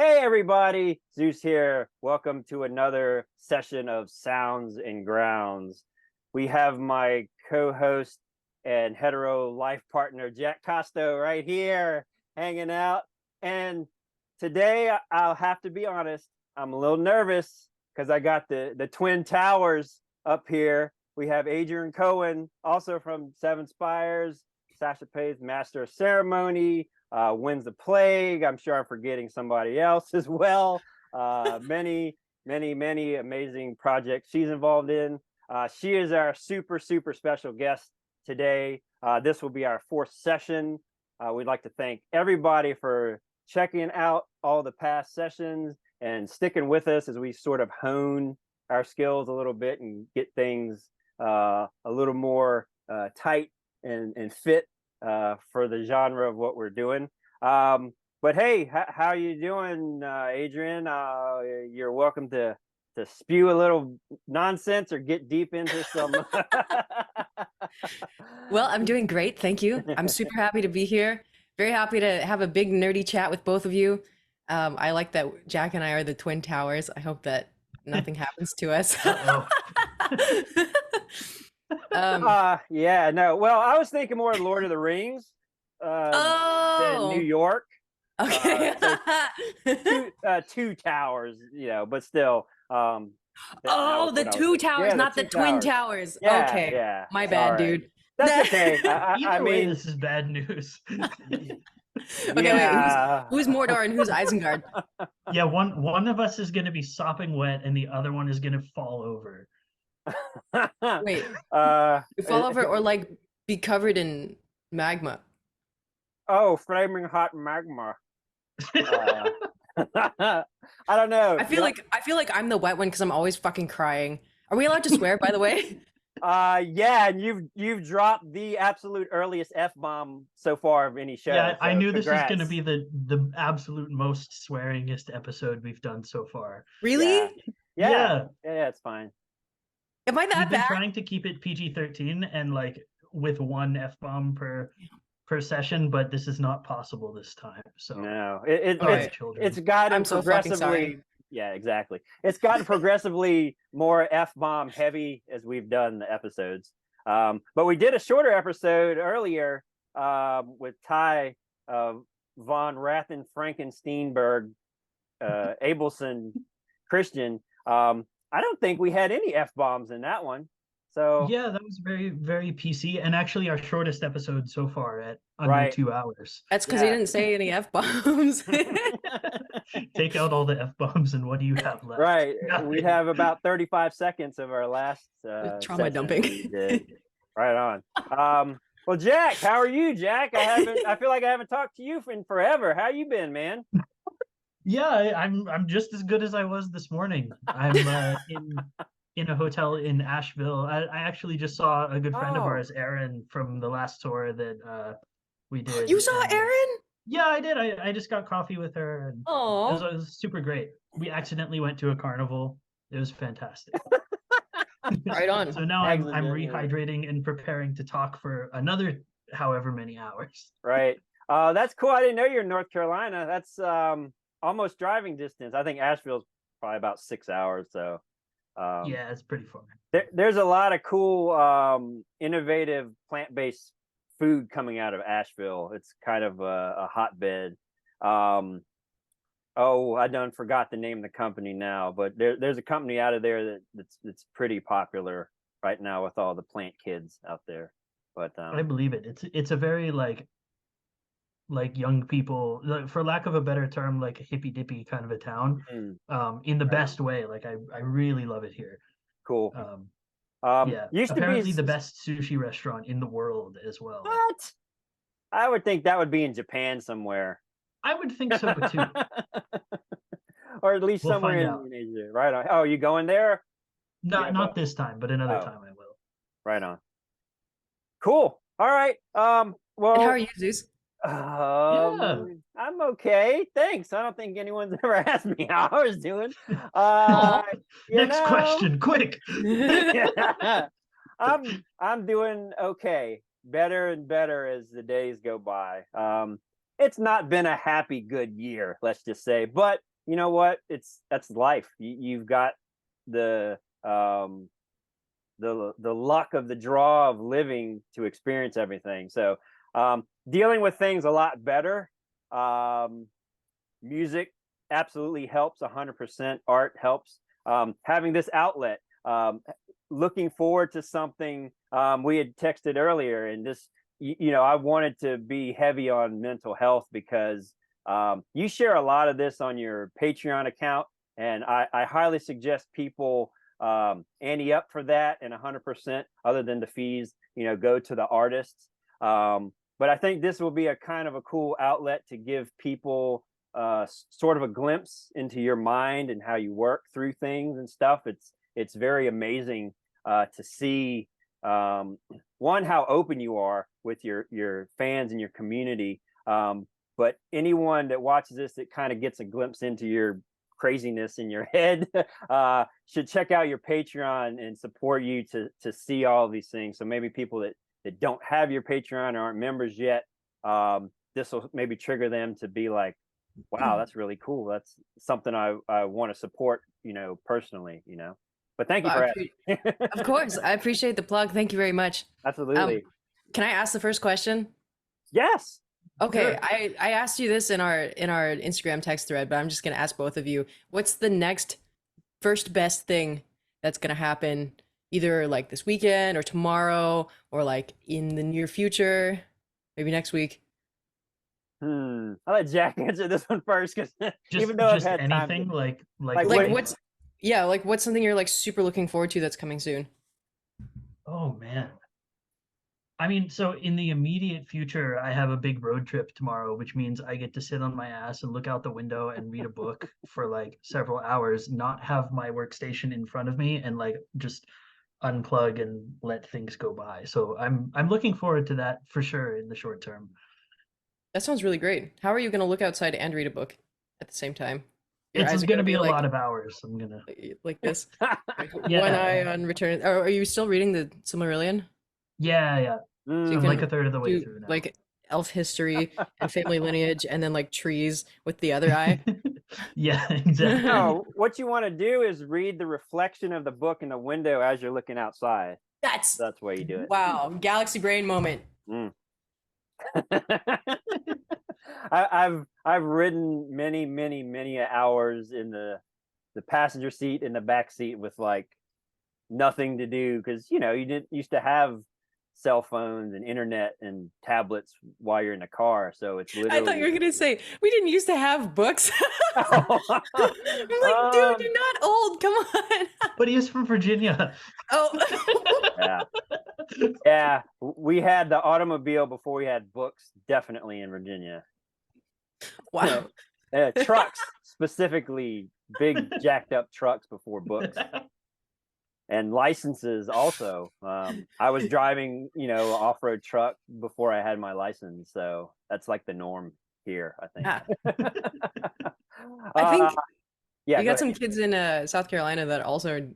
Hey everybody, Zeus here. Welcome to another session of Sounds and Grounds. We have my co-host and hetero life partner, Jack Costo, right here hanging out. And today, I'll have to be honest, I'm a little nervous because I got the Twin Towers up here. We have Adrienne Cowan, also from Seven Spires, Sasha Pay's Master of Ceremony, Wins the Plague. I'm sure I'm forgetting somebody else as well. Many amazing projects she's involved in. She is our super special guest today. This will be our fourth session. We'd like to thank everybody for checking out all the past sessions and sticking with us as we sort of hone our skills a little bit and get things a little more tight and fit for the genre of what we're doing. But hey, how are you doing, Adrienne? You're welcome to spew a little nonsense or get deep into some. Well, I'm doing great, thank you. I'm super happy to be here. Very happy to have a big nerdy chat with both of you. I like that Jack and I are the Twin Towers. I hope that nothing happens to us. Yeah, no. Well, I was thinking more Lord of the Rings than New York. Okay. So two towers, but still. The two towers, not the Twin Towers. Yeah, okay. Yeah. My bad, right. dude. That's okay. Either way, this is bad news. Okay, wait, who's Mordor and who's Isengard? Yeah, one of us is going to be sopping wet and the other one is going to fall over. Wait, fall over or like be covered in magma? Oh, flaming hot magma. I don't know. I feel like I'm the wet one because I'm always fucking crying. Are we allowed to swear, by the way? Yeah, and you've dropped the absolute earliest F-bomb so far of any show. Yeah, so I knew congrats. This was going to be the absolute most swearingest episode we've done so far. Really? Yeah, it's fine. Am I that We've been bad? trying to keep it PG-13 and like with one F-bomb per session, but this is not possible this time. So no, it's gotten progressively. Yeah, exactly. It's gotten progressively more F-bomb heavy as we've done the episodes. But we did a shorter episode earlier with Ty von Rathen Frankensteinberg Abelson Christian. I don't think we had any F-bombs in that one. So yeah, that was very PC, and actually our shortest episode so far at under 2 hours. That's because he didn't say any F-bombs. Take out all the F-bombs and what do you have left? Right. Nothing. We have about 35 seconds of our last trauma dumping. Right on. Well, Jack, how are you, Jack? I feel like I haven't talked to you in forever. How you been, man? Yeah, I'm just as good as I was this morning. I'm in a hotel in Asheville. I actually just saw a good friend of ours, Aaron, from the last tour that we did. You saw Aaron? Yeah, I did. I just got coffee with her. And it was super great. We accidentally went to a carnival. It was fantastic. Right on. So now I'm rehydrating and preparing to talk for another however many hours. Right. That's cool. I didn't know you're in North Carolina. That's almost driving distance. I think Asheville's probably about 6 hours. So yeah, it's pretty far. There's a lot of cool innovative plant-based food coming out of Asheville. It's kind of a hotbed. I done forgot the name of the company now, but there's a company out of there that's pretty popular right now with all the plant kids out there. But I believe it. It's a very like young people, for lack of a better term, like a hippy dippy kind of a town, in the best way. Like I really love it here. Cool. Yeah, apparently the best sushi restaurant in the world as well. What? I would think that would be in Japan somewhere. I would think so too. Or at least somewhere in Asia. Right on. Oh, you going there? Not this time, but another time I will. Right on. Cool. All right. Well, and how are you, Zeus? I'm okay. Thanks. I don't think anyone's ever asked me how I was doing. Next question, quick. I'm doing okay. Better and better as the days go by. It's not been a happy, good year, let's just say, but you know what? That's life. You've got the the luck of the draw of living to experience everything. So dealing with things a lot better. Music absolutely helps 100%. Art helps. Having this outlet, looking forward to something. We had texted earlier, and this, you know, I wanted to be heavy on mental health because you share a lot of this on your Patreon account, and I highly suggest people ante up for that, and 100%, other than the fees, you know, go to the artists. But I think this will be a kind of a cool outlet to give people sort of a glimpse into your mind and how you work through things and stuff. It's very amazing to see one, how open you are with your fans and your community. But anyone that watches this that kind of gets a glimpse into your craziness in your head should check out your Patreon and support you to see all of these things. So maybe people that don't have your Patreon or aren't members yet, this will maybe trigger them to be like, wow, that's really cool. That's something I want to support, you know, personally, you know. But thank you for asking. Of course, I appreciate the plug. Thank you very much. Absolutely. Can I ask the first question? Yes. Okay, Sure. I asked you this in our Instagram text thread, but I'm just gonna ask both of you. What's the next first best thing that's gonna happen, either like this weekend or tomorrow or like in the near future, maybe next week? I'll let Jack answer this one first, because even though I've just had time anything to, like Like, Like what- what's yeah, like what's something you're like super looking forward to that's coming soon? Oh man. I mean, so in the immediate future, I have a big road trip tomorrow, which means I get to sit on my ass and look out the window and read a book for like several hours, not have my workstation in front of me, and like just unplug and let things go by. So I'm looking forward to that for sure in the short term. That sounds really great. How are you gonna look outside and read a book at the same time? Your It's eyes are going to be a like lot of hours. I'm gonna. like this. Like Yeah. one eye on Return. Are you still reading the Silmarillion? Yeah. So you I'm can like a third of the way do through now. like elf history and family lineage, and then like trees with the other eye. Yeah, exactly. No, what you want to do is read the reflection of the book in the window as you're looking outside. That's That's the way you do it. wow, galaxy brain moment. I've ridden many hours in the passenger seat in the back seat with like nothing to do, because you know you didn't used to have cell phones and internet and tablets while you're in the car, so it's literally. I thought you were gonna say we didn't used to have books. I'm like, dude, you're not old. Come on. But he is from Virginia. Oh. yeah, we had the automobile before we had books, definitely in Virginia. Wow. Trucks, specifically big jacked up trucks before books. And licenses also. I was driving, you know, off-road truck before I had my license, so that's like the norm here, I think. I think yeah, you go got some ahead. kids in South Carolina that also are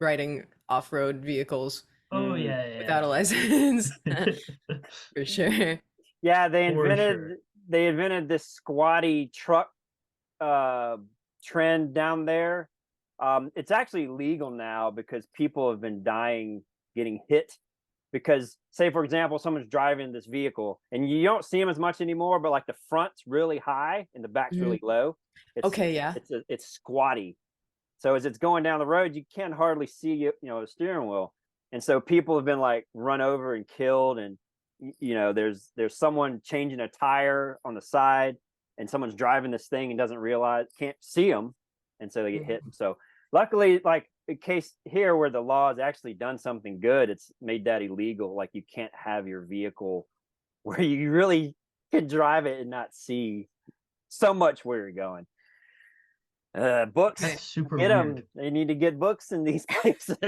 riding off-road vehicles Oh yeah. without a license. For sure. Yeah, they For invented sure. they invented this squatty truck trend down there. It's actually legal now because people have been dying getting hit, because say for example someone's driving this vehicle and you don't see them as much anymore, but like the front's really high and the back's really low. Okay, yeah. It's squatty. So as it's going down the road, you can't hardly see you know the steering wheel. And so people have been like run over and killed, and you know there's someone changing a tire on the side, and someone's driving this thing and doesn't realize, can't see them, and so they get hit. So luckily, like in case here where the law has actually done something good, it's made that illegal. Like you can't have your vehicle where you really can drive it and not see so much where you're going. Books, That's super get them. weird. They need to get books in these places.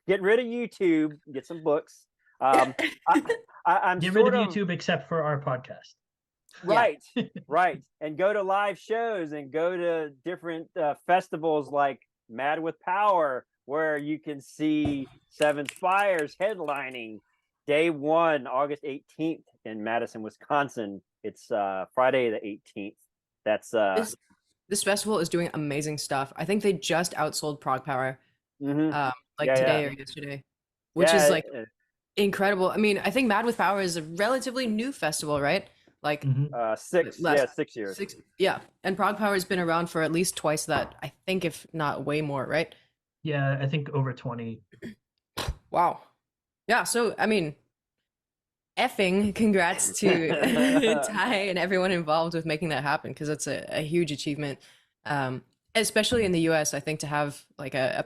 Get rid of YouTube, get some books. I'm Get sort rid of of YouTube except for our podcast. right, right, and go to live shows and go to different festivals like Mad with Power, where you can see Seven Spires headlining day one, August 18th in Madison, Wisconsin. It's Friday the 18th. That's this festival is doing amazing stuff. I think they just outsold Prague Power, Mm-hmm. like Yeah, yeah, today or yesterday, which is yeah. like incredible. I mean, I think Mad with Power is a relatively new festival, right? Like Hmm. last 6 years. 6, yeah. And Prague Power has been around for at least twice that, I think, if not way more, right? Yeah, I think over 20. Wow. Yeah, so I mean, effing congrats to Ty and everyone involved with making that happen because it's a huge achievement. Um, Especially in the US, I think to have like a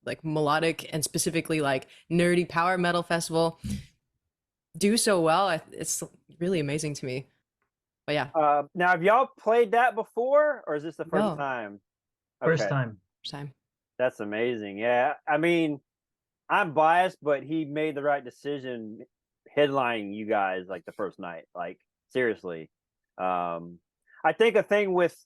like melodic and specifically like nerdy power metal festival do so well, it's really amazing to me. But yeah, Now, have y'all played that before, or is this the first no, time? First Okay, time. first time. that's amazing. Yeah, I mean, I'm biased, but he made the right decision headlining you guys like the first night. Like seriously, I think a thing with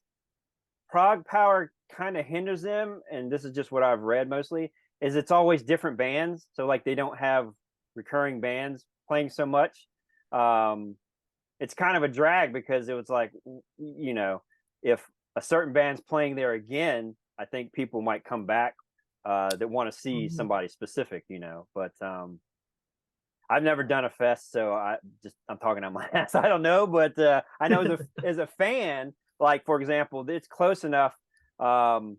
Prague Power kind of hinders them, and this is just what I've read mostly, is it's always different bands. So like they don't have recurring bands playing so much. Um, it's kind of a drag because it was like, you know, if a certain band's playing there again, I think people might come back that want to see Mhm. somebody specific, you know. But I've never done a fest, so I'm talking out my ass. I don't know, but I know as a fan, like for example, it's close enough. Um,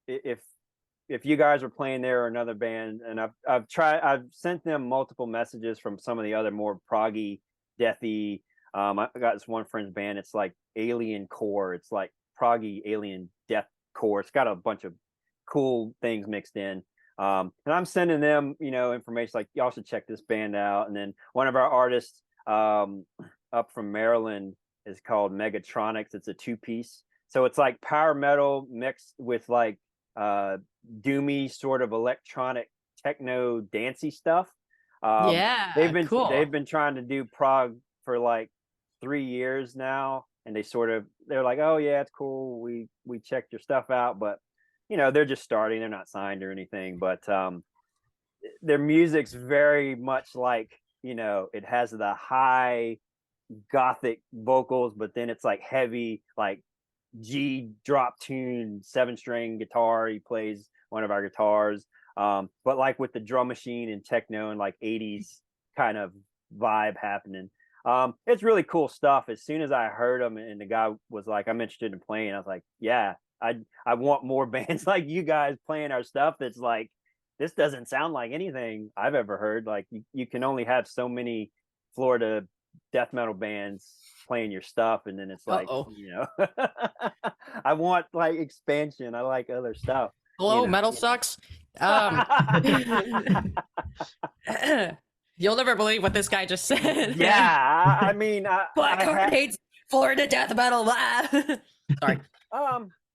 if you guys were playing there or another band, and I've sent them multiple messages from some of the other more proggy, deathy. I got this one friend's band. It's like Alien Core. It's like proggy alien death core. It's got a bunch of cool things mixed in. And I'm sending them, you know, information like y'all should check this band out. And then one of our artists up from Maryland is called Megatronix. It's a 2-piece. So it's like power metal mixed with like doomy sort of electronic techno dancey stuff. Yeah, They've cool. been trying to do prog for like 3 years now, and they're like, oh yeah, it's cool. We checked your stuff out, but you know they're just starting. They're not signed or anything, but their music's very much like, you know, it has the high gothic vocals, but then it's like heavy, like G drop tune 7-string guitar. He plays one of our guitars, but like with the drum machine and techno and like 80s kind of vibe happening. It's really cool stuff. As soon as I heard him and the guy was like, I'm interested in playing, I was like, yeah, I want more bands like you guys playing our stuff. That's like, this doesn't sound like anything I've ever heard. Like you can only have so many Florida death metal bands playing your stuff, and then it's like, Uh-oh. you know, I want like expansion. I like other stuff, you Hello, know. metal sucks. Um, you'll never believe what this guy just said, man. Yeah, I mean, Blackheart hates Florida death metal. Sorry.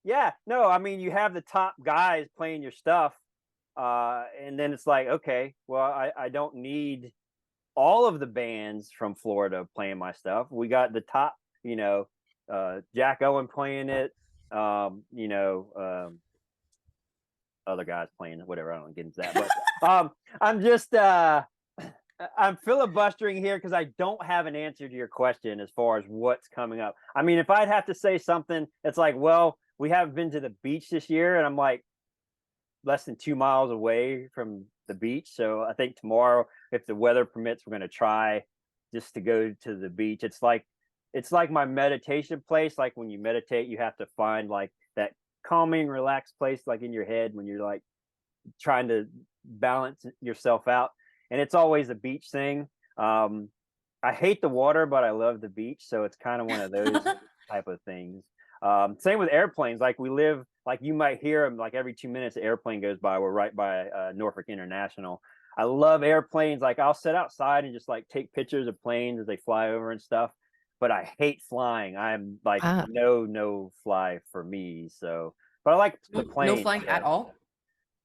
yeah, no, I mean, you have the top guys playing your stuff, and then it's like, okay, well, I don't need all of the bands from Florida playing my stuff. We got the top, you know, Jack Owen playing it, you know, other guys playing it, whatever. I don't get into that, but I'm just I'm filibustering here because I don't have an answer to your question as far as what's coming up. I mean, if I'd have to say something, it's like, well, we haven't been to the beach this year, and I'm like less than 2 miles away from the beach. So I think tomorrow, if the weather permits, we're going to try just to go to the beach. It's like my meditation place. Like when you meditate, you have to find like that calming, relaxed place, like in your head when you're like trying to balance yourself out. And it's always a beach thing. I hate the water, but I love the beach. So it's kind of one of those type of things. Same with airplanes. Like we live, like you might hear them like every 2 minutes, an airplane goes by. We're right by Norfolk International. I love airplanes. Like I'll sit outside and just like take pictures of planes as they fly over and stuff. But I hate flying. I'm like, Ah, no fly for me. So, but I like the no plane. flying at all?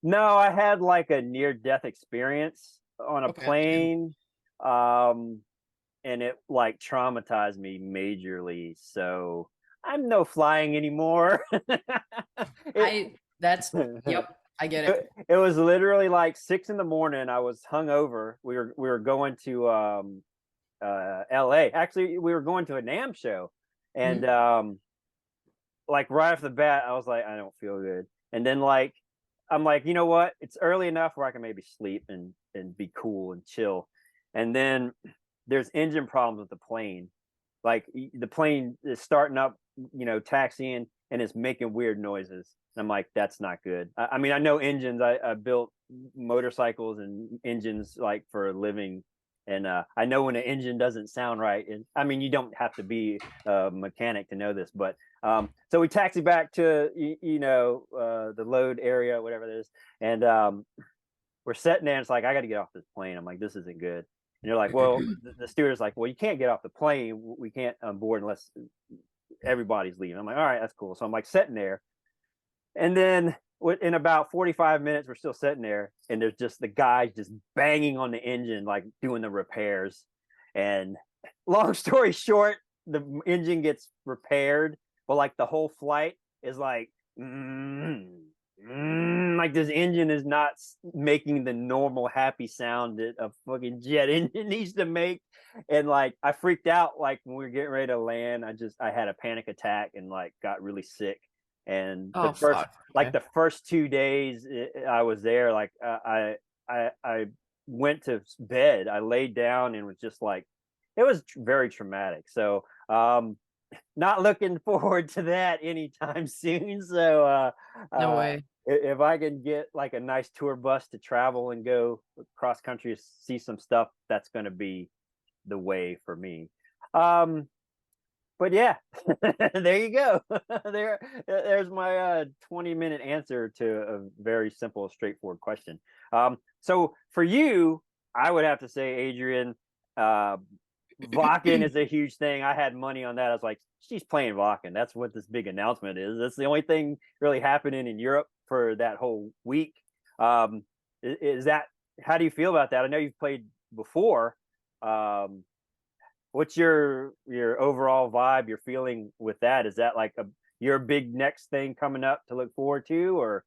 No, I had like a near death experience on a Okay, understandable. plane. Um, and it like traumatized me majorly. So I'm no flying anymore. it, That's, yep, I get it. it was literally like 6 in the morning. I was hungover. We were going to LA. Actually, we were going to a NAMM show, and Mhm. like right off the bat, I was like, I don't feel good. And then like I'm like, you know what? It's early enough where I can maybe sleep and be cool and chill. And then there's engine problems with the plane. Like the plane is starting up, taxiing and it's making weird noises. And I'm like, that's not good. I mean, I know engines. I built motorcycles and engines like for a living, and I know when an engine doesn't sound right. And I mean, you don't have to be a mechanic to know this, but so we taxi back to the load area, whatever it is, and we're sitting there. And it's like I got to get off this plane. I'm like, this isn't good. And you're like, well, the steward is like, well, you can't get off the plane. We can't on board unless everybody's leaving. I'm like, all right, that's cool. So I'm like sitting there, and then in about 45 minutes, we're still sitting there, and there's just the guys just banging on the engine, like doing the repairs. And long story short, the engine gets repaired, but like the whole flight is like, like this engine is not making the normal happy sound that a fucking jet engine needs to make. And like I freaked out, like when we were getting ready to land, I had a panic attack and like got really sick. And Oh fuck. Okay. the first 2 days I was there, like I went to bed, I laid down and was just like, it was very traumatic. So not looking forward to that anytime soon. So No way. if I can get like a nice tour bus to travel and go cross country to see some stuff, that's going to be the way for me. But yeah, there you go. There's my 20-minute answer to a very simple, straightforward question. So for you, I would have to say, Adrienne, Wacken is a huge thing. I had money on that. I was like, she's playing Wacken. That's what this big announcement is. That's the only thing really happening in Europe for that whole week. Is that, how do you feel about that? I know you've played before. What's your overall vibe, your feeling with that? Is that like your big next thing coming up to look forward to, or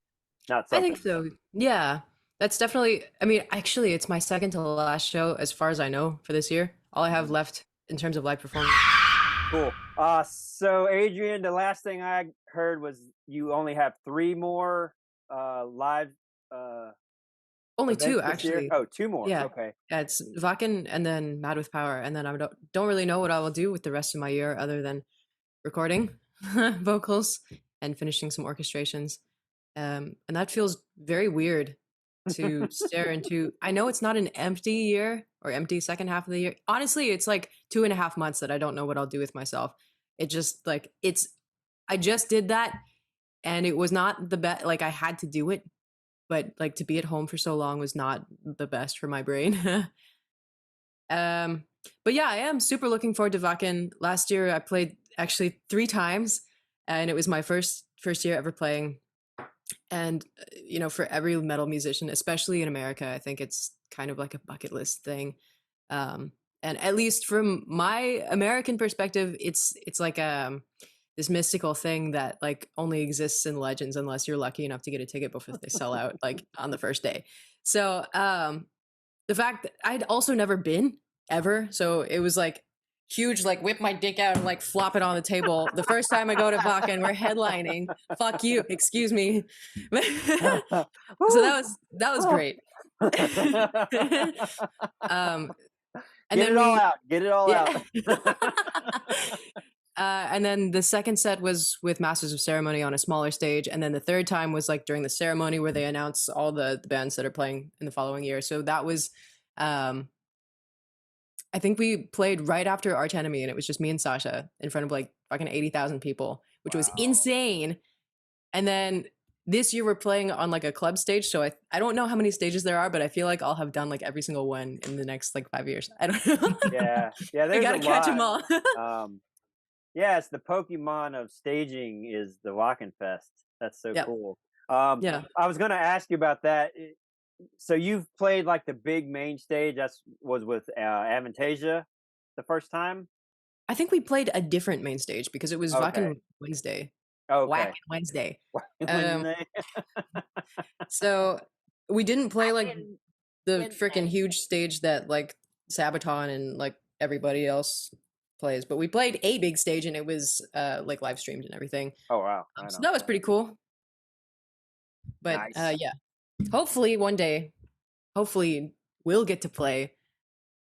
not I something? think so. Yeah. That's definitely, I mean, actually, it's my second to last show as far as I know for this year. All I have left in terms of live performance. Cool. So Adrienne, the last thing I heard was you only have 3 more live Only events two, this year. actually. Oh, 2 more. Yeah. Okay. Yeah, it's Wacken and then Mad with Power. And then I don't really know what I will do with the rest of my year other than recording vocals and finishing some orchestrations. And that feels very weird to stare into. I know it's not an empty year or empty second half of the year. Honestly, it's like 2.5 months that I don't know what I'll do with myself. It just like I just did that and it was not the best. Like I had to do it, but like to be at home for so long was not the best for my brain. um, but yeah, I am super looking forward to Wacken. Last year I played actually 3 times, and it was my first year ever playing. And for every metal musician, especially in America, I think it's kind of like a bucket list thing. And at least from my American perspective, it's like this mystical thing that like only exists in legends unless you're lucky enough to get a ticket before they sell out like on the first day. So the fact that I'd also never been ever, so it was like huge, like whip my dick out and like flop it on the table the first time I go to Wacken. We're headlining. Fuck you, excuse me. So that was great. And Get then it all out. Get it all out. And then the second set was with Masters of Ceremony on a smaller stage, and then the third time was like during the ceremony where they announce all the bands that are playing in the following year. So that was I think we played right after Arch Enemy, and it was just me and Sasha in front of like fucking 80,000 people, which was insane. And then this year we're playing on like a club stage, so I don't know how many stages there are, but I feel like I'll have done like every single one in the next like 5 years. I don't know. Yeah, I there's gotta a catch them lot. all. Yeah, it's the Pokemon of staging is the Wacken Fest. That's so Yep. cool. Yeah. I was going to ask you about that. So you've played like the big main stage. Was with Avantasia the first time. I think we played a different main stage because it was Okay. Wacken Wednesday. Okay. Wacken Wednesday. Wednesday. So we didn't play like the freaking huge stage that like Sabaton and like everybody else plays, but we played a big stage and it was like live streamed and everything. Oh wow, I So know. that was pretty cool. But Nice. yeah, hopefully one day, hopefully we'll get to play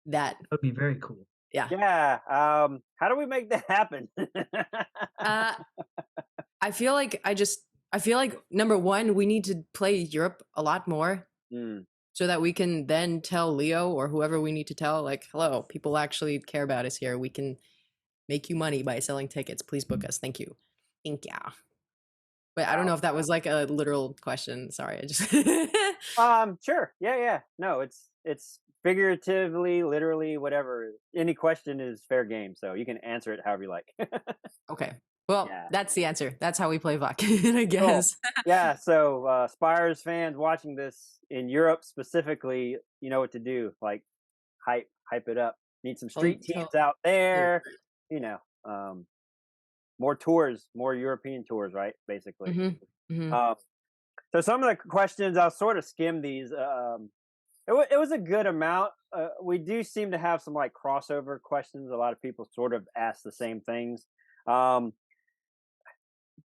that. That would be very cool. Yeah. Yeah. How do we make that happen? Uh, I feel like number one, we need to play Europe a lot more Mm. so that we can then tell Leo or whoever we need to tell, like, hello, people actually care about us here. We can make you money by selling tickets. Please book us. Thank you. Thank ya. But I don't know if that was like a literal question. Sorry, I just Sure. Yeah. No, it's figuratively, literally, whatever. Any question is fair game, so you can answer it however you like. Okay. Well, Yeah. that's the answer. That's how we play Wacken, I guess. Yeah, so Spires fans watching this in Europe specifically, you know what to do. Like hype it up. Need some street teams out there, you know. More tours, more European tours, right? Basically. So some of the questions, I'll sort of skim these. It was a good amount. We do seem to have some like crossover questions. A lot of people sort of ask the same things.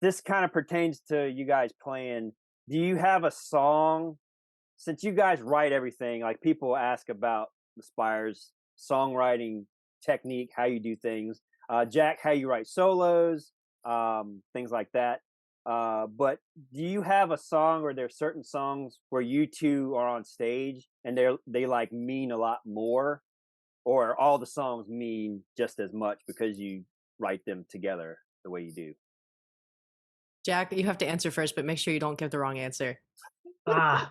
This kind of pertains to you guys playing. Do you have a song? Since you guys write everything, like people ask about the Spires songwriting technique, how you do things. Jack, how you write solos, things like that. But do you have a song, or there's certain songs where you two are on stage and they like mean a lot more, or all the songs mean just as much because you write them together the way you do? Jack, you have to answer first, but make sure you don't give the wrong answer. I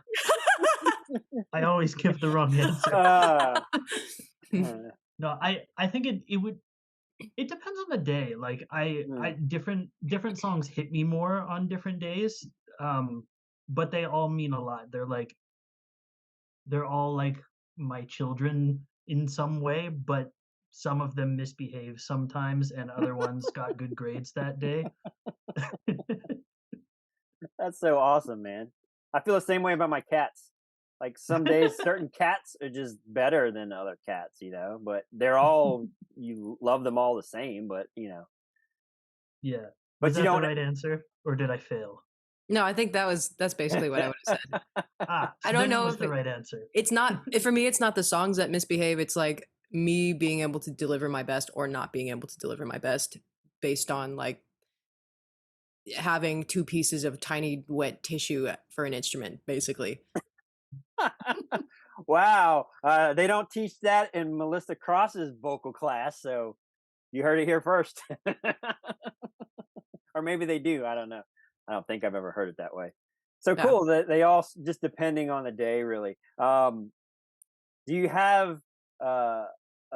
always give the wrong answer. No, I think it depends on the day. Like different songs hit me more on different days. But they all mean a lot. They're all like my children in some way, but some of them misbehave sometimes and other ones got good grades that day. That's so awesome, man. I feel the same way about my cats. Like some days certain cats are just better than other cats, you know, but they're all, you love them all the same, but you know. Yeah. But Was you that don't the right answer, or did I fail? No, I think that's basically what I would have said. So I don't know was if the right answer. It's not for me, it's not the songs that misbehave. It's like me being able to deliver my best or not being able to deliver my best based on like having two pieces of tiny wet tissue for an instrument, basically. Wow. They don't teach that in Melissa Cross's vocal class, so you heard it here first. Or maybe they do. I don't know. I don't think I've ever heard it that way. So Yeah. cool that they all, just depending on the day, really. Do you have a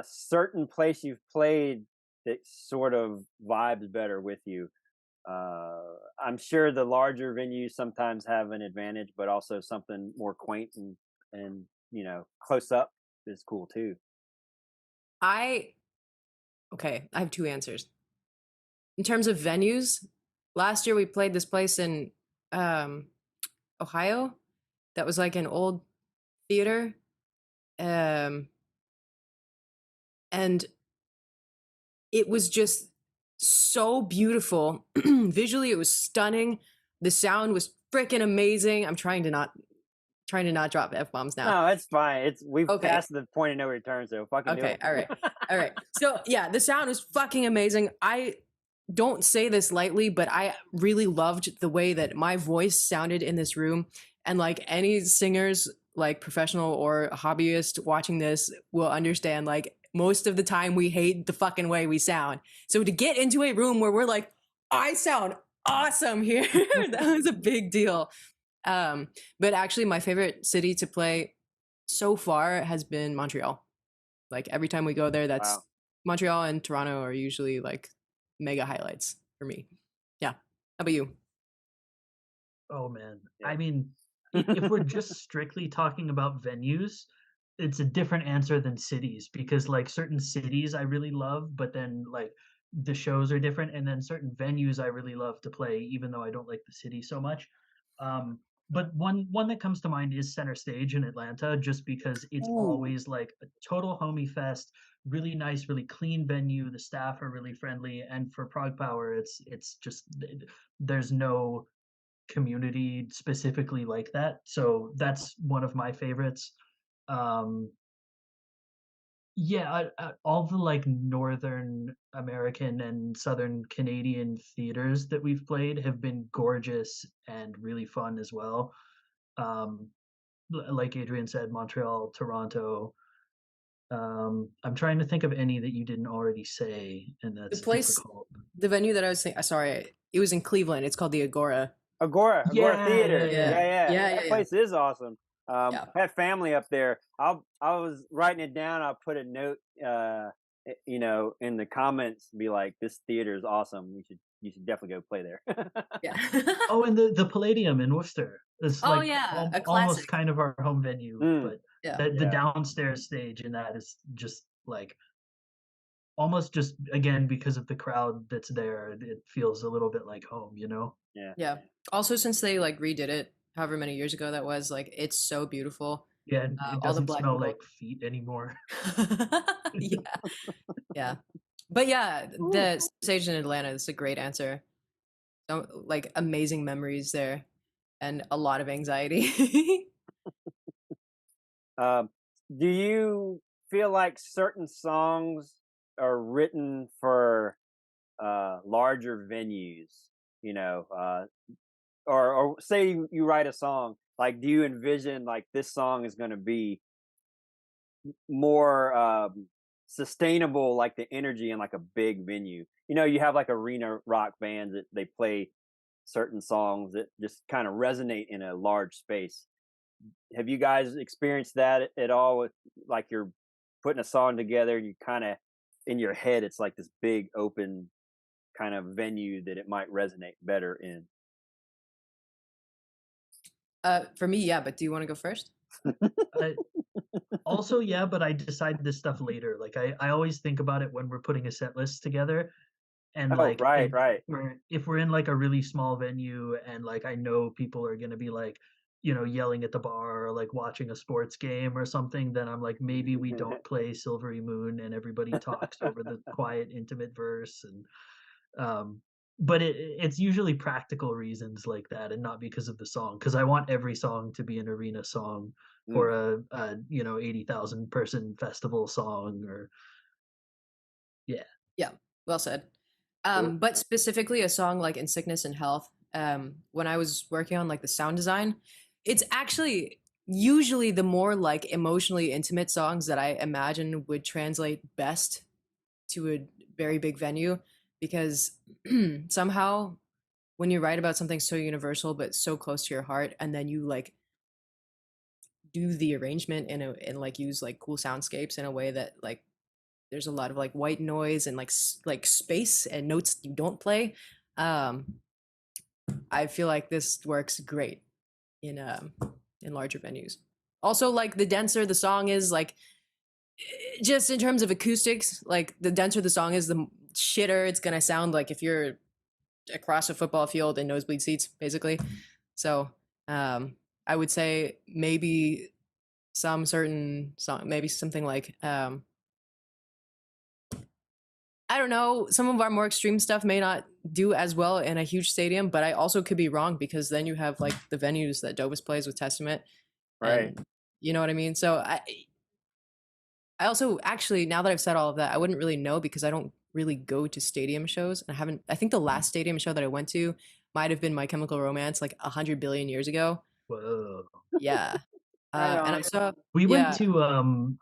certain place you've played that sort of vibes better with you? I'm sure the larger venues sometimes have an advantage, but also something more quaint and you know, close up is cool too. Okay, I have two answers. In terms of venues, last year we played this place in Ohio that was like an old theater. And it was just so beautiful. Visually, it was stunning. The sound was freaking amazing. I'm trying to not drop F-bombs now. No, it's fine. We've Okay. passed the point of no return, so fucking do Okay, it. all right. So yeah, the sound was fucking amazing. I don't say this lightly, but I really loved the way that my voice sounded in this room. And like any singers, like professional or hobbyist watching this will understand, like most of the time we hate the fucking way we sound. So to get into a room where we're like, I sound awesome here, that was a big deal. But actually my favorite city to play so far has been Montreal. Like every time we go there, that's Wow. Montreal and Toronto are usually like mega highlights for me. Yeah. How about you? Oh man. Yeah. I mean, if we're just strictly talking about venues, it's a different answer than cities, because like certain cities I really love, but then like the shows are different, and then certain venues I really love to play, even though I don't like the city so much. But one that comes to mind is Center Stage in Atlanta, just because it's Ooh. always like a total homie fest. really nice, really clean venue. The staff are really friendly, and for Prague Power, it's just there's no community specifically like that. So that's one of my favorites. Um, yeah, all the like Northern American and Southern Canadian theaters that we've played have been gorgeous and really fun as well. Um, like Adrienne said, Montreal, Toronto. I'm trying to think of any that you didn't already say, and The that's place, difficult. the venue that I was saying, sorry, it was in Cleveland. It's called the Agora. Agora Yeah, Theater. Yeah, yeah, That yeah, place is awesome. yeah. I had family up there. I was writing it down. I'll put a note, in the comments, be like, "This theater is awesome. You should definitely go play there." Yeah. Oh, and the Palladium in Worcester is Oh like yeah, a almost classic. kind of our home venue, Mm, but Yeah. the yeah. downstairs stage in that is just like almost just again because of the crowd that's there, it feels a little bit like home, you know? Yeah. Yeah. Also, since they like redid it, however many years ago that was, like it's so beautiful. Yeah, it All the doesn't black smell and like gold. feet anymore. Yeah, yeah. But yeah, Ooh. the stage in Atlanta is a great answer. So, like amazing memories there, and a lot of anxiety. Um, do you feel like certain songs are written for larger venues? You know, or say you write a song. Like, do you envision like this song is going to be more sustainable, like the energy in like a big venue? You know, you have like arena rock bands that they play certain songs that just kind of resonate in a large space. Have you guys experienced that at all with like you're putting a song together and you kind of in your head it's like this big open kind of venue that it might resonate better in? For me, yeah. But do you want to go first? Uh, Also, yeah, but I decide this stuff later. Like I always think about it when we're putting a set list together, and Oh, like right, right. if we're in like a really small venue and like I know people are gonna be like, you know, yelling at the bar or like watching a sports game or something, then I'm like maybe we don't play Silvery Moon and everybody talks over the quiet intimate verse and um but it's usually practical reasons like that and not because of the song because I want every song to be an arena song or Mm, a 80,000 person festival song or yeah. Yeah, well said. cool. But specifically a song like In Sickness and Health, when I was working on like the sound design, it's actually usually the more like emotionally intimate songs that I imagine would translate best to a very big venue because somehow when you write about something so universal but so close to your heart and then you like do the arrangement and like use like cool soundscapes in a way that like there's a lot of like white noise and like space and notes you don't play. um I feel like this works great in larger venues. Also, like the denser the song is, like just in terms of acoustics, like the denser the song is, the shitter it's gonna sound like if you're across a football field in nosebleed seats, basically. So I would say maybe some certain song, maybe something like I don't know, some of our more extreme stuff may not do as well in a huge stadium, but I also could be wrong because then you have like the venues that Dobus plays with Testament, Right. and you know what I mean. So I also actually, now that I've said all of that, I wouldn't really know because I don't really go to stadium shows. I haven't. I think the last stadium show that I went to might have been My Chemical Romance, like 100 billion years ago. Whoa. Yeah, Right and on. I saw. We went Yeah, to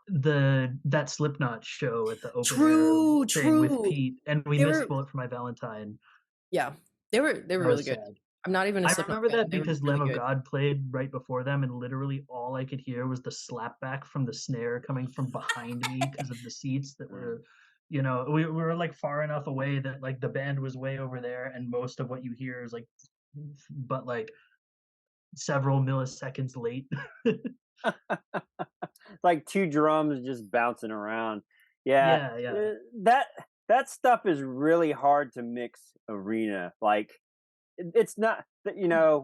that Slipknot show at the open air true, thing with true. Pete, and we They missed were, Bullet for My Valentine. yeah, they were That really was good. sad. I'm not even a I Slipknot remember fan. that They were because really Lamb of good. God played right before them, and literally all I could hear was the slapback from the snare coming from behind me because of the seats that Mm. were, you know, we were like far enough away that like the band was way over there, and most of what you hear is like, but like several milliseconds late. It's like two drums just bouncing around. Yeah, Yeah, yeah. uh, that that stuff is really hard to mix arena. Like it's not that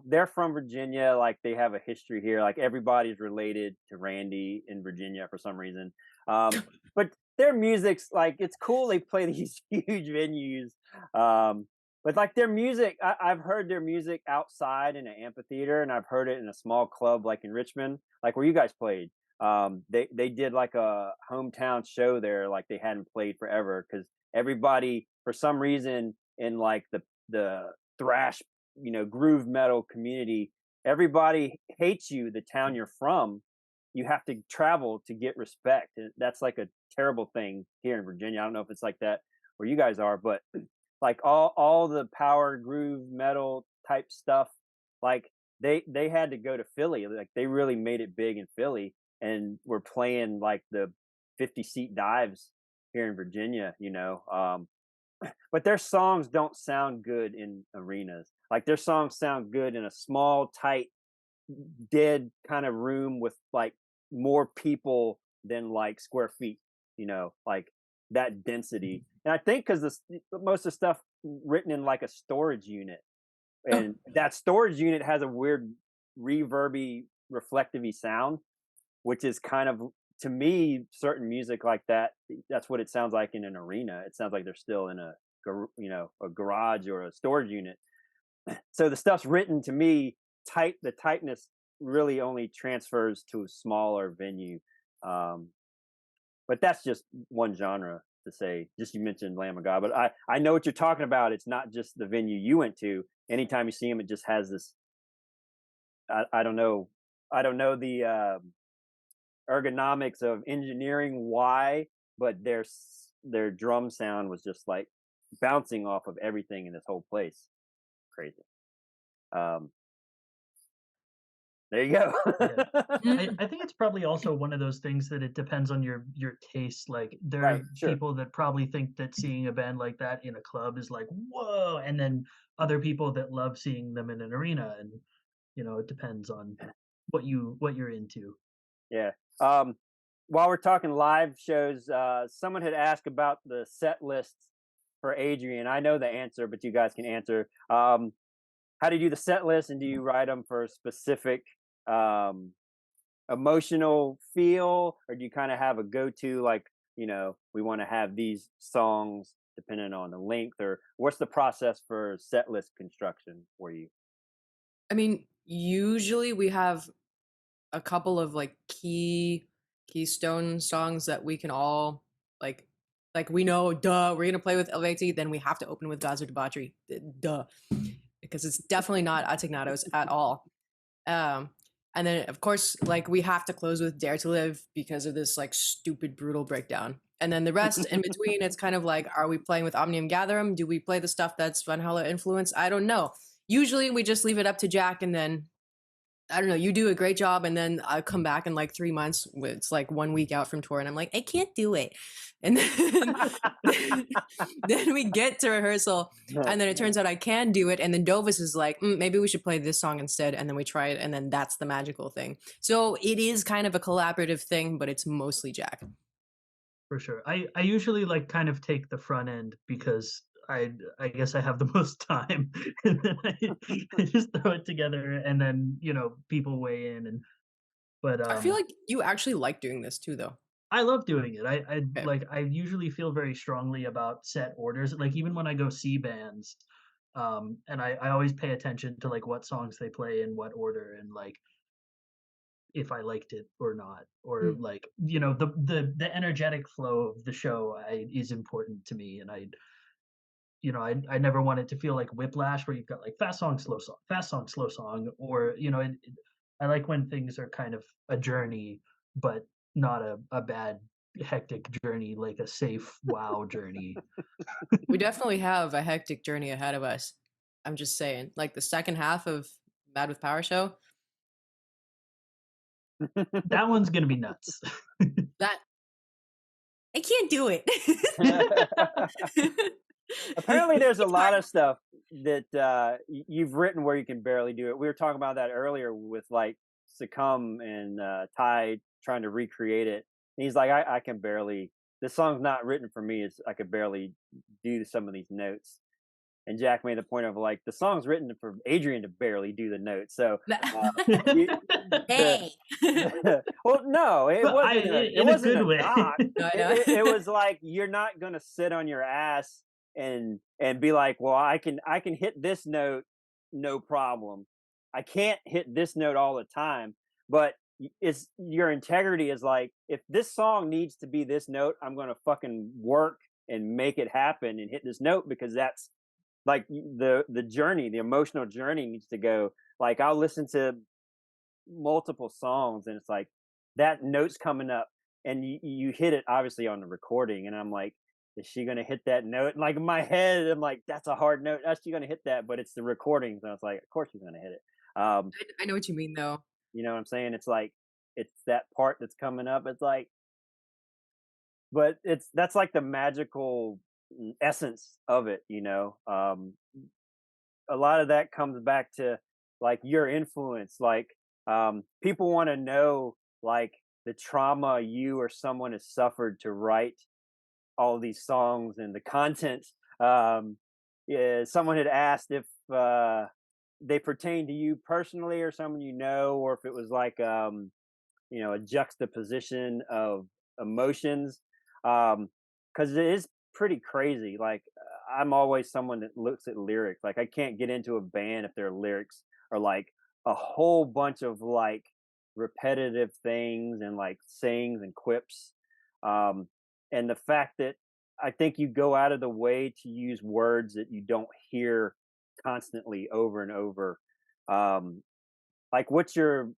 they're from Virginia, like they have a history here. Like everybody's related to Randy in Virginia for some reason. But their music's like, it's cool they play these huge venues. But like their music, I've heard their music outside in an amphitheater, and I've heard it in a small club like in Richmond, like where you guys played. They did like a hometown show there, like they hadn't played forever, because everybody for some reason in like the thrash, groove metal community, everybody hates you, the town you're from. You have to travel to get respect. And that's like a terrible thing here in Virginia. I don't know if it's like that where you guys are, but like all the power groove metal type stuff, like they had to go to Philly. Like they really made it big in Philly, and we're playing like the 50-seat dives here in Virginia, but their songs don't sound good in arenas. Like their songs sound good in a small, tight, dead kind of room with like more people than like square feet, like that density. And I think because most of the stuff written in like a storage unit, and that storage unit has a weird reverby, reflectivey sound, which is kind of, to me, certain music like that, that's what it sounds like in an arena. It sounds like they're still in a garage or a storage unit. So the stuff's written, to me, the tightness really only transfers to a smaller venue. But that's just one genre to say. Just, you mentioned Lamb of God, but I know what you're talking about. It's not just the venue you went to. Anytime you see them, it just has this, I don't know the ergonomics of engineering why, but their drum sound was just like bouncing off of everything in this whole place. Crazy. There you go. I think it's probably also one of those things that it depends on your taste. Like there are people that probably think that seeing a band like that in a club is like, whoa, and then other people that love seeing them in an arena, and it depends on what you're into. Yeah. While we're talking live shows, someone had asked about the set lists for Adrienne. I know the answer, but you guys can answer. How do you do the set list, and do you write them for a specific emotional feel, or do you kind of have a go-to, like, we want to have these songs depending on the length, or what's the process for set list construction for you? I mean, usually we have a couple of like keystone songs that we can all like we know, duh, we're gonna play with LVT, then we have to open with Gods of Debauchery, duh, because it's definitely not Asignados at all. And then of course, like, we have to close with Dare to Live because of this like stupid brutal breakdown. And then the rest in between, it's kind of like, are we playing with Omnium Gatherum? Do we play the stuff that's Van Halen influence? I don't know. Usually we just leave it up to Jack, and then I don't know, you do a great job, and then I come back in like 3 months. It's like 1 week out from tour, and I'm like, I can't do it. And then we get to rehearsal, and then it turns out I can do it. And then Dovis is like, maybe we should play this song instead. And then we try it, and then that's the magical thing. So it is kind of a collaborative thing, but it's mostly Jack. For sure. I usually like kind of take the front end because I guess I have the most time, and then I just throw it together, and then people weigh in. But I feel like you actually like doing this too, though. I love doing it. I usually feel very strongly about set orders. Like even when I go see bands, and I always pay attention to like what songs they play in what order, and like if I liked it or not, or like the energetic flow of the show is important to me, and I never want it to feel like whiplash where you've got like fast song, slow song, fast song, slow song, or I like when things are kind of a journey, but not a bad hectic journey, like a safe wow journey. We definitely have a hectic journey ahead of us. I'm just saying, like the second half of Mad with Power show. That one's gonna be nuts. That I can't do it. Apparently there's a lot of stuff that you've written where you can barely do it. We were talking about that earlier with like Succumb and Ty trying to recreate it. And he's like, I can barely, this song's not written for me. I could barely do some of these notes. and Jack made the point of like the song's written for Adrienne to barely do the notes. So you, Hey. well, no, it But wasn't in a good way. knock. No, I know. It was like you're not gonna sit on your ass and be like, well, I can hit this note, no problem. I can't hit this note all the time, but it's your integrity is like, if this song needs to be this note, I'm gonna fucking work and make it happen and hit this note, because that's like the journey, the emotional journey needs to go. Like I'll listen to multiple songs and it's like that note's coming up and you hit it obviously on the recording, and I'm like, is she gonna hit that note? And like in my head I'm like, that's a hard note, that's she gonna hit that, but it's the recording, so it's like of course she's gonna hit it. I know what you mean though. You know what I'm saying? It's like it's that part that's coming up, it's like, but that's like the magical essence of it, you know. A lot of that comes back to like your influence, like people want to know like the trauma you or someone has suffered to write all these songs and the content. Yeah, someone had asked if they pertain to you personally or someone you know, or if it was like you know, a juxtaposition of emotions, because it is pretty crazy. Like I'm always someone that looks at lyrics. Like I can't get into a band if their lyrics are like a whole bunch of like repetitive things and like sayings and quips. And the fact that I think you go out of the way to use words that you don't hear constantly over and over. Like what's your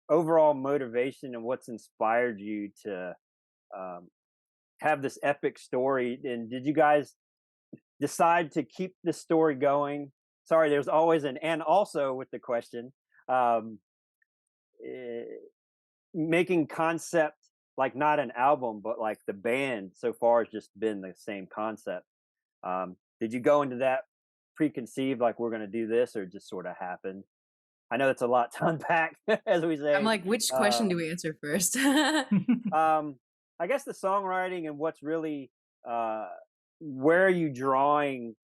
overall motivation and what's inspired you to have this epic story? And did you guys decide to keep the story going? Sorry, there's always an and also with the question. Making concept like not an album, but like the band so far has just been the same concept. Did you go into that preconceived, like we're going to do this, or just sort of happened? I know that's a lot to unpack, as we say. I'm like, which question do we answer first? I guess the songwriting and what's really, where are you drawing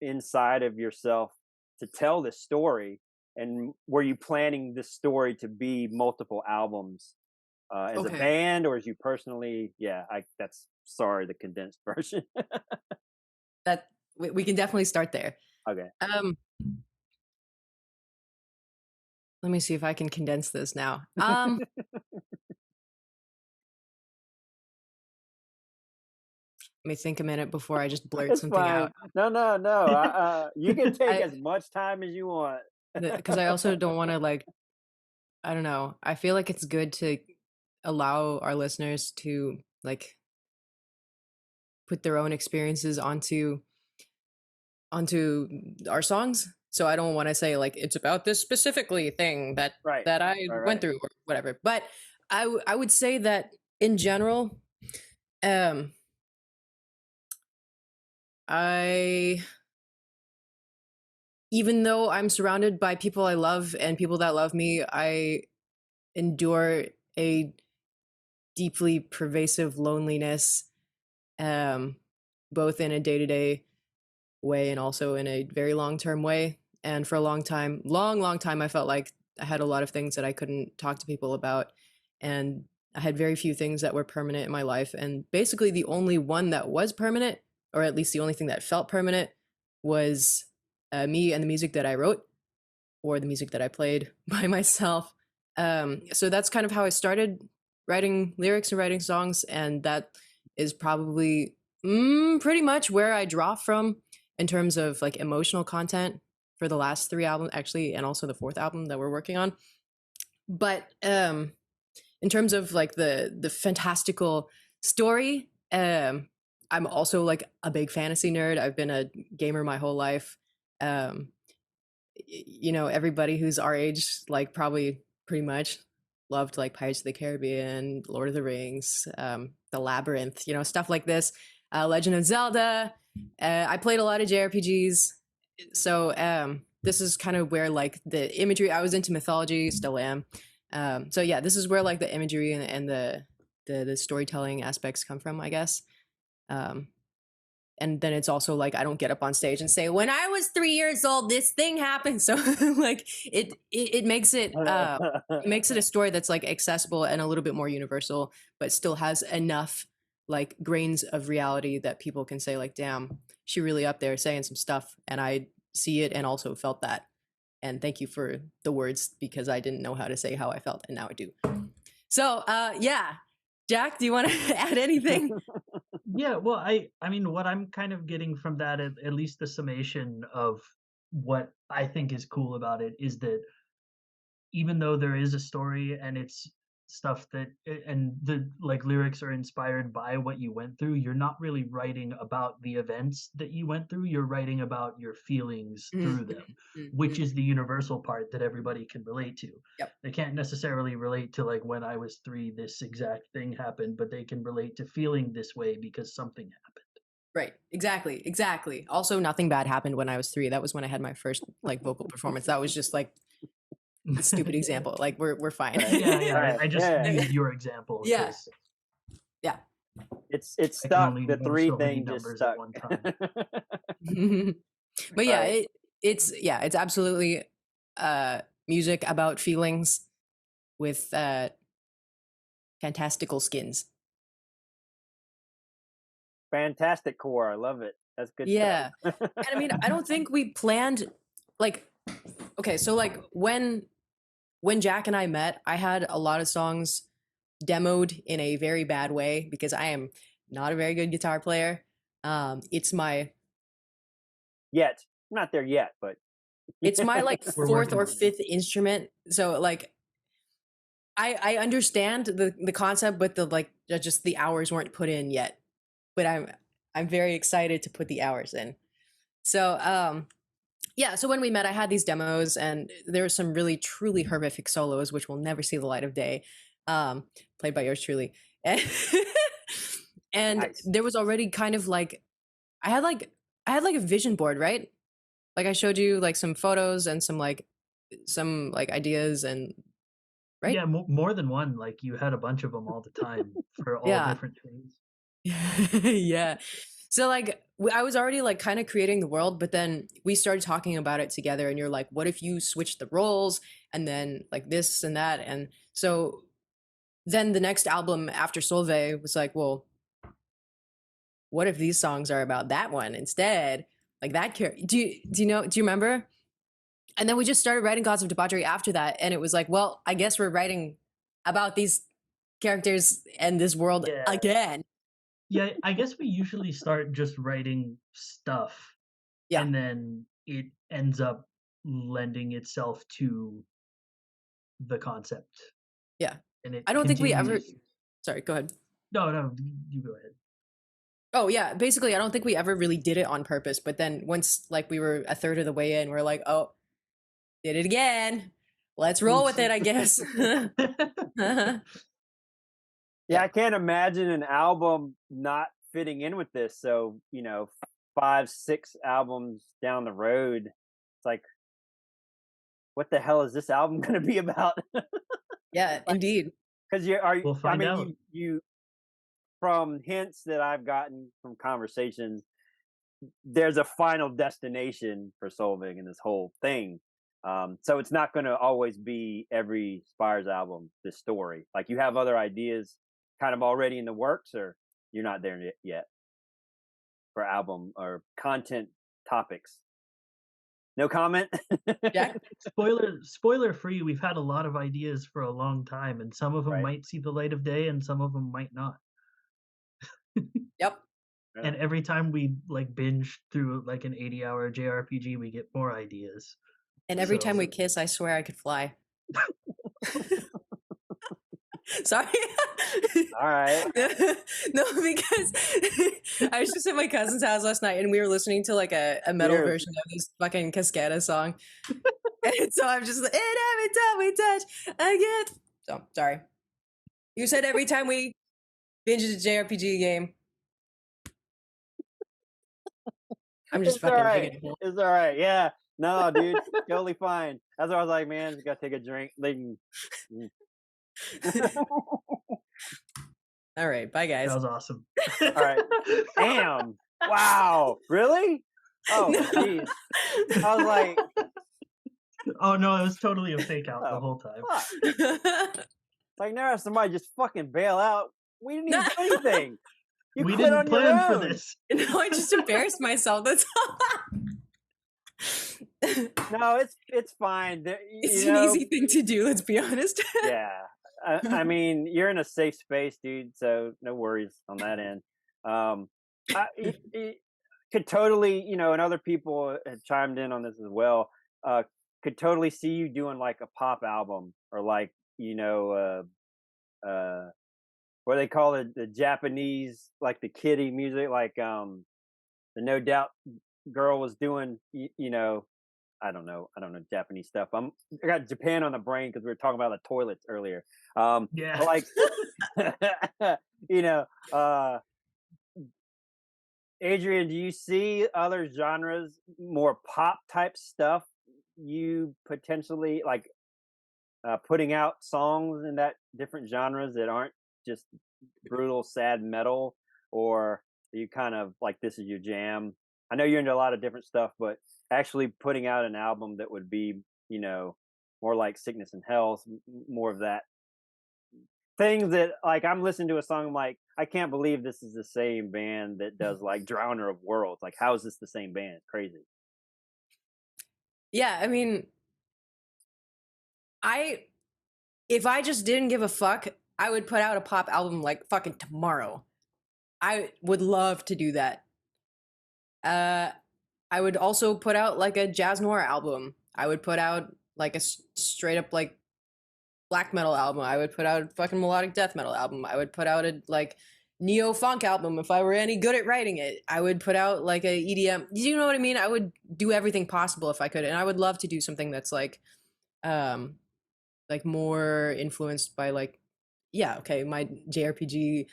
inside of yourself to tell this story, and were you planning this story to be multiple albums as a band, or as you personally? Yeah, that's sorry, the condensed version. That we can definitely start there. Okay. Let me see if I can condense this now. Let me think a minute before I just blurt It's something fine. out. No. You can take as much time as you want. Because I also don't want to like, I don't know. I feel like it's good to allow our listeners to like put their own experiences onto our songs. So I don't want to say like it's about this specifically thing that I went through or whatever. But I would say that in general, even though I'm surrounded by people I love and people that love me, I endure a deeply pervasive loneliness, both in a day-to-day way and also in a very long-term way. And for a long time, long time, I felt like I had a lot of things that I couldn't talk to people about. And I had very few things that were permanent in my life. And basically the only one that was permanent, or at least the only thing that felt permanent, was me and the music that I wrote, or the music that I played by myself. So that's kind of how I started writing lyrics and writing songs. And that is probably pretty much where I draw from in terms of like emotional content for the last 3 albums, actually, and also the 4th album that we're working on. But in terms of like the fantastical story, I'm also like a big fantasy nerd. I've been a gamer my whole life. You know, everybody who's our age, like probably pretty much loved like Pirates of the Caribbean, Lord of the Rings, The Labyrinth, you know, stuff like this. Legend of Zelda. I played a lot of JRPG'S. So this is kind of where like the imagery, I was into mythology, still am. So yeah, this is where like the imagery and the storytelling aspects come from, I guess. and then it's also like I don't get up on stage and say, when I was 3 years old, this thing happened. So like it makes it a story that's like accessible and a little bit more universal, but still has enough like grains of reality that people can say like, damn, she really up there saying some stuff, and I see it and also felt that. And thank you for the words, because I didn't know how to say how I felt, and now I do. So yeah, Jack, do you want to add anything? Yeah, well, I mean, what I'm kind of getting from that, at least the summation of what I think is cool about it, is that even though there is a story and it's stuff that and the like lyrics are inspired by what you went through, you're not really writing about the events that you went through, you're writing about your feelings through them, which is the universal part that everybody can relate to. Yep. They can't necessarily relate to like, when I was 3 this exact thing happened, but they can relate to feeling this way because something happened. Right. Exactly. Also, nothing bad happened when I was 3. That was when I had my first like vocal performance. That was just like a stupid example. Like we're fine. Yeah. I just used your example. Yeah. It's stuck. The 3 thing just stuck. At one time. But yeah, it's absolutely music about feelings with fantastical skins. Fantastic core. I love it. That's good. Yeah. Stuff. And I mean, I don't think we planned like, okay, so like when Jack and I met, I had a lot of songs demoed in a very bad way because I am not a very good guitar player. It's my yet. I'm not there yet, but it's my like 4th or 5th instrument. So like I understand the concept, but the like just the hours weren't put in yet. But I'm very excited to put the hours in. So yeah, so when we met, I had these demos, and there were some really truly horrific solos, which will never see the light of day, played by yours truly. And nice. There was already kind of like I had like a vision board, right? Like I showed you like some photos and some ideas, and right? Yeah, more than one. Like you had a bunch of them all the time for all different things. Yeah. So like I was already like kind of creating the world, but then we started talking about it together, and you're like, what if you switch the roles and then like this and that? And so then the next album after Solveig was like, well, what if these songs are about that one instead? Like that character. Do you remember? And then we just started writing Gods of Debauchery after that, and it was like, well, I guess we're writing about these characters and this world again. Yeah, I guess we usually start just writing stuff, and then it ends up lending itself to the concept. Yeah. And I don't think we ever... Sorry, go ahead. No, you go ahead. Oh, yeah. Basically, I don't think we ever really did it on purpose. But then once like we were a third of the way in, we're like, oh, did it again. Let's roll with it, I guess. Yeah, I can't imagine an album not fitting in with this. So, 5, 6 albums down the road, it's like, what the hell is this album going to be about? Yeah, indeed. Because we'll find out. You from hints that I've gotten from conversations, there's a final destination for Solveig in this whole thing. So it's not going to always be every Spires album this story. Like you have other ideas kind of already in the works, or you're not there yet for album or content topics. No comment. Jack? Spoiler free. We've had a lot of ideas for a long time, and some of them might see the light of day, and some of them might not. Yep. And every time we like binge through like an 80-hour JRPG, we get more ideas. And every time we kiss, I swear I could fly. Sorry. All right. No, because I was just at my cousin's house last night, and we were listening to like a metal version of this fucking Cascada song. And so I'm just like, and every time we touch, I get. So sorry. You said every time we binge a JRPG game. I'm just fucking right. It's all right. Yeah. No, dude, totally fine. That's why I was like, man, just gotta take a drink. All right, bye guys. That was awesome. All right. Damn. Wow, really? Oh, No. jeez. I was like, Oh no, it was totally a fake out the oh, whole time. fuck. Like, now somebody just fucking bail out. We didn't even do anything. You We quit didn't on your plan for own. this. No, I just embarrassed myself. That's all. No, it's fine. It's You an know, easy thing to do, let's be honest. yeah. I mean, you're in a safe space, dude. So no worries on that end. It could totally, and other people have chimed in on this as well. Could totally see you doing like a pop album or like, what they call it, the Japanese, like the kiddie music, like the No Doubt girl was doing, I don't know Japanese stuff. I got Japan on the brain because we were talking about the toilets earlier. Yeah. But like, you know, uh, Adrienne, do you see other genres, more pop type stuff? You potentially like putting out songs in that different genres that aren't just brutal, sad metal, or are you kind of like this is your jam? I know you're into a lot of different stuff, but actually putting out an album that would be, more like Sickness and Health, more of that things that like I'm listening to a song, I'm like, I can't believe this is the same band that does like Drowner of Worlds. Like, how is this the same band? Crazy. Yeah, I mean, if I just didn't give a fuck, I would put out a pop album like fucking tomorrow. I would love to do that. I would also put out like a jazz noir album. I would put out like a straight up like black metal album. I would put out a fucking melodic death metal album. I would put out a like neo funk album if I were any good at writing it. I would put out like a EDM. You know what I mean? I would do everything possible if I could, and I would love to do something that's like more influenced by like my JRPG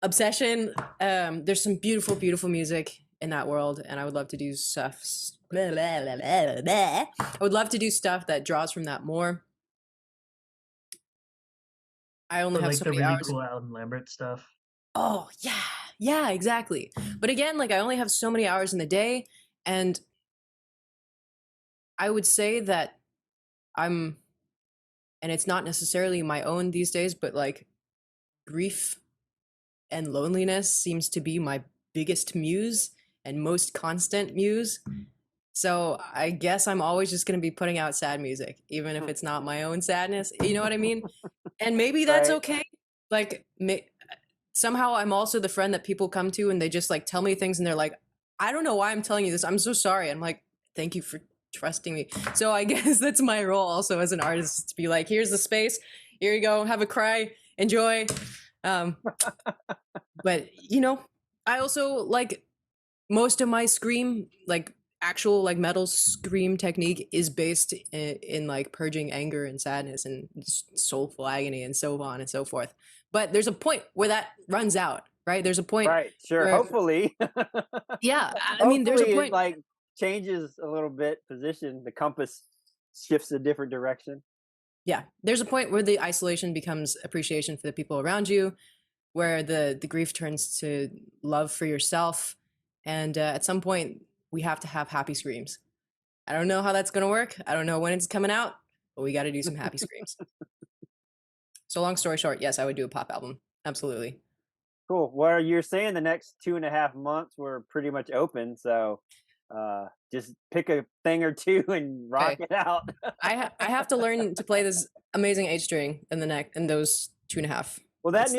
obsession. There's some beautiful music in that world, and I would love to do stuff. I would love to do stuff that draws from that more. I only Or have like so the many really hours. cool Alan Lambert stuff. Oh yeah, exactly. But again, like I only have so many hours in the day, and I would say that I'm, and it's not necessarily my own these days, but like grief and loneliness seems to be my biggest muse and most constant muse. So I guess I'm always just going to be putting out sad music, even if it's not my own sadness. You know what I mean? And maybe that's Right. okay. Like somehow I'm also the friend that people come to and they just like tell me things and they're like, I don't know why I'm telling you this. I'm so sorry. I'm like, thank you for trusting me. So I guess that's my role also as an artist to be like, here's the space. Here you go. Have a cry. Enjoy. But I also like most of my scream, like actual like metal scream technique is based in like purging anger and sadness and soulful agony and so on and so forth. But there's a point where that runs out, right? There's a point Right. Sure. where, Hopefully. yeah, I mean, there's a Hopefully it point. like changes a little bit position. The compass shifts a different direction. Yeah, there's a point where the isolation becomes appreciation for the people around you, where the grief turns to love for yourself, and at some point we have to have happy screams. I don't know how that's gonna work. I don't know when it's coming out, but we got to do some happy screams. So long story short, yes, I would do a pop album. Absolutely. Cool. Well, you're saying the next 2.5 months we're pretty much open, so just pick a thing or two and rock Okay. it out. I have to learn to play this amazing H string in those 2.5. Well, months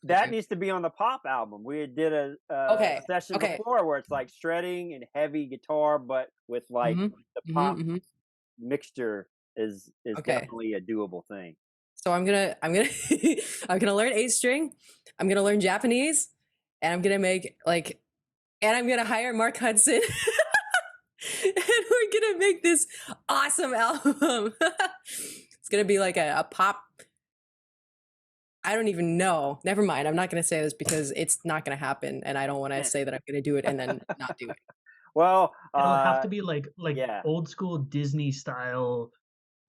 that needs to be on the pop album. We did a Okay. session Okay. before where it's like shredding and heavy guitar, but with like the pop mixture is Okay. definitely a doable thing. So I'm gonna I'm gonna learn A string. I'm gonna learn Japanese, and I'm gonna make like, and I'm gonna hire Mark Hudson, and we're gonna make this awesome album. It's gonna be like a pop. I don't even know. Never mind. I'm not gonna say this because it's not gonna happen, and I don't want to say that I'm gonna do it and then not do it. Well, It'll have to be like yeah. old school Disney style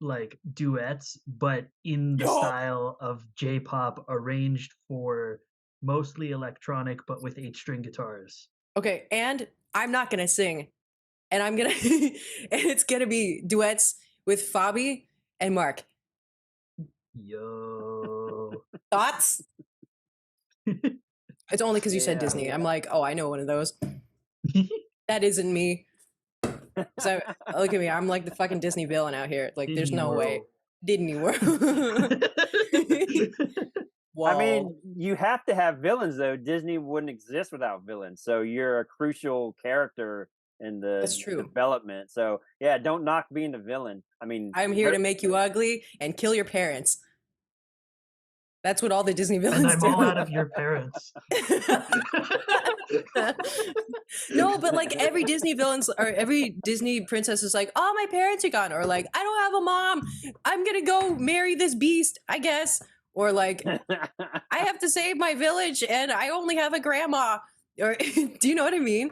like duets, but in the Yup. style of J-pop arranged for mostly electronic, but with 8-string guitars. Okay, and I'm not gonna sing, and I'm gonna, and it's gonna be duets with Fabi and Mark. Yo. Thoughts? It's only because you said Yeah. Disney. I'm like, oh, I know one of those. That isn't me. So look at me. I'm like the fucking Disney villain out here. Like, there's Disney no way. World. Disney World. I Whoa. mean, you have to have villains though. Disney wouldn't exist without villains. So you're a crucial character in the That's true. development. So yeah, don't knock being the villain. I mean, I'm here to make you ugly and kill your parents. That's what all the Disney And villains I'm do. all out of your parents. No, but like every Disney villain's or every Disney princess is like, oh, my parents are gone. Or like, I don't have a mom. I'm going to go marry this beast, I guess. Or like, I have to save my village and I only have a grandma. Or do you know what I mean?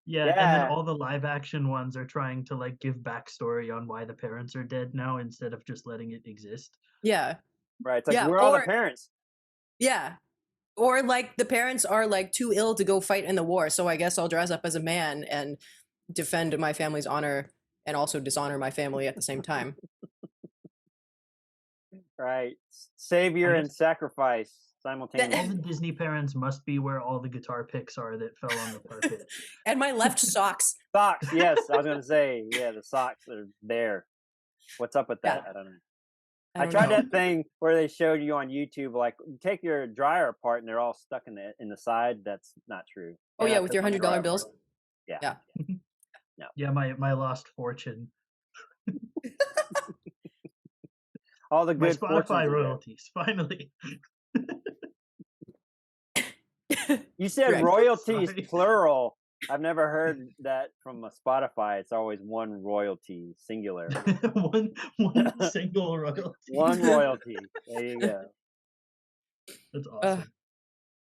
Yeah, and then Yeah. all the live action ones are trying to like give backstory on why the parents are dead now instead of just letting it exist. Yeah. Right. It's like Yeah, we're all the or- parents. Yeah. Or like the parents are like too ill to go fight in the war. So I guess I'll dress up as a man and defend my family's honor and also dishonor my family at the same time. Right. Savior I and guess- sacrifice All simultaneously. the Disney parents must be where all the guitar picks are that fell on the carpet. And my left socks. Socks. Yes, I was going to say. Yeah, the socks are there. What's up with that? Yeah. I don't know. I I don't tried know. that thing where they showed you on YouTube, like you take your dryer apart and they're all stuck in the side. That's not true. Oh Yeah, yeah, I with took your my dryer $100 bills. apart. Yeah. Yeah. Yeah, my lost fortune. All the My good fortunes Spotify in there. royalties, finally. You said Right. royalties Sorry. plural. I've never heard that from a Spotify. It's always one royalty, singular. one single royalty. One royalty. There you go. That's awesome.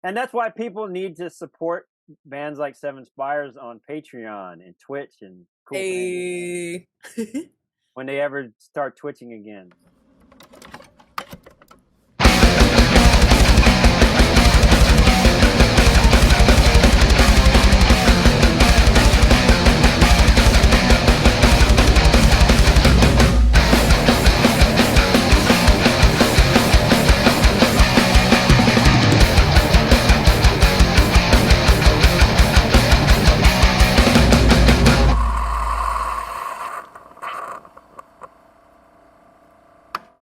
And that's why people need to support bands like Seven Spires on Patreon and Twitch and cool things Hey. when they ever start twitching again.